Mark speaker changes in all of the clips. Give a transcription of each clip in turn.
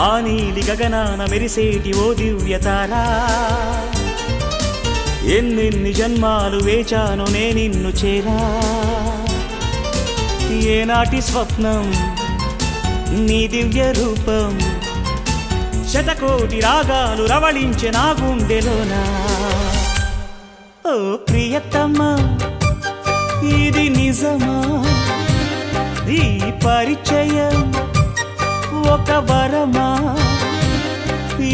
Speaker 1: ఆ నీలి గగనాన మెరిసేటి ఓ దివ్యతారా, ఎన్నెన్ని జన్మాలు వేచాను నే నిన్ను చేరా. ఏనాటి స్వప్నం నీ దివ్య రూపం, శతకోటి రాగాలు రవళించే నా గుండెలోనా. ఓ ప్రియతమా ఇది నిజమా, ఈ పరిచయం ఒక వరమా,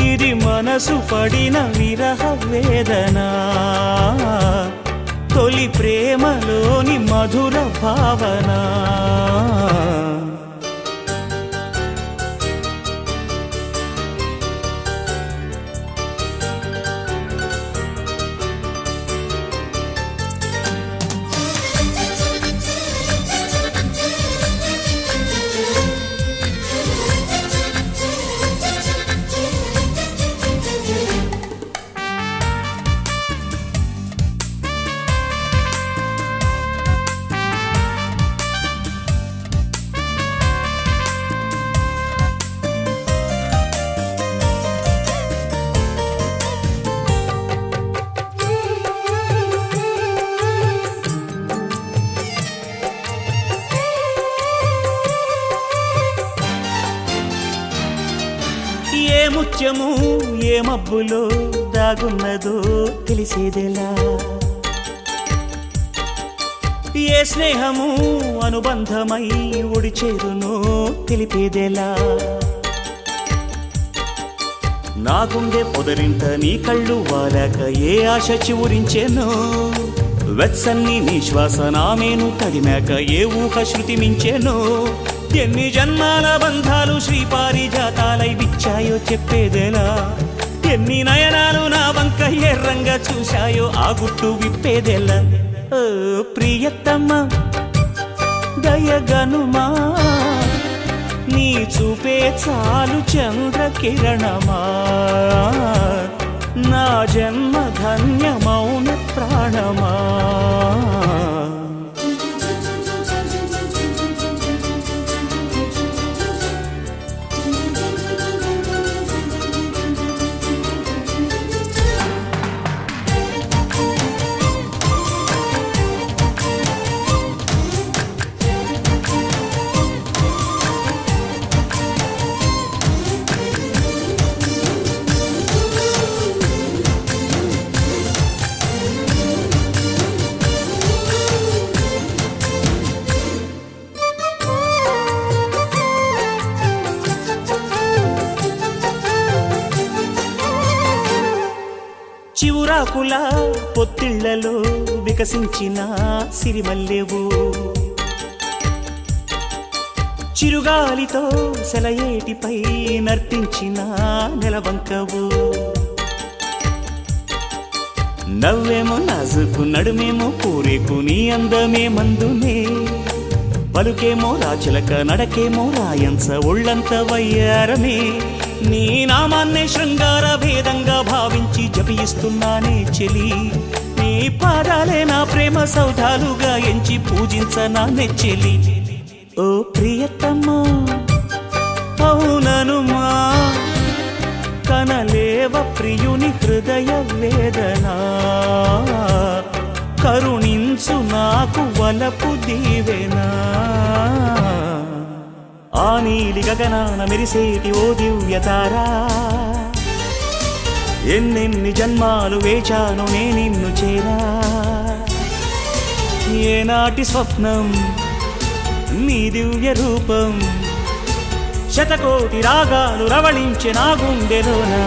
Speaker 1: ఇది మనసు పడిన విరహ వేదన, తొలి ప్రేమలోని మధుర భావన. ఏ ముత్యము ఏ మబ్బులో దాగున్నదో తెలిసేదెలా, ఏ స్నేహము అనుబంధమై ఒడిచేరునో తెలిపేదెలా. నా గుండె పొదరింట నీ కళ్ళు వాలాక ఏ ఆశ చివురించెనో, వెచ్చన్ని నీ శ్వాస నామేను తడిమాక ఏ ఊహ శృతి మించెనో. ఎన్ని జన్మాల బంధాలు శ్రీపారిజాతాలై విచ్చాయో చెప్పేదెలా, ఎన్ని నయనాలు నా వంక ఎర్రంగా చూశాయో ఆ గుట్టు విప్పేదెలా. ఓ ప్రియతమ్మ దయగనుమా, నీ చూపే చాలు చంద్రకిరణమా, నా జన్మ ధన్యమౌన ప్రాణమా. చివురాకుల పొత్తిళ్లలో వికసించిన సిరిమల్లెవు, చిరుగాలితో సెలయేటిపై నర్తించిన నెలవంకవు. నవ్వేమో నాజుకు నడుమేమో పూరేకు నీ అందమే మందునే, పలుకేమో రాచిలక నడకేమో రాయంచ ఒళ్ళంత వయ్యారమే. నీ నామాన్నే శృంగార భేదంగా భావించి జపిస్తున్నానే చెలి, నీ పాదాలే నా ప్రేమ సౌధాలుగా ఎంచి పూజించనా నెచ్చెలి. ఓ ప్రియతమ్మా అవుననుమా, కనలేవ ప్రియుని హృదయ వేదన, కరుణించు నాకు వలపు దీవెనా. ఆ నీలి గగనాన మెరిసేటి ఓ దివ్యతారా, ఎన్నెన్ని జన్మాలు వేచాను నే నిన్ను చేరా. ఏనాటి స్వప్నం నీ దివ్య రూపం, శతకోటి రాగాలు రవళించే నా గుండెలోనా.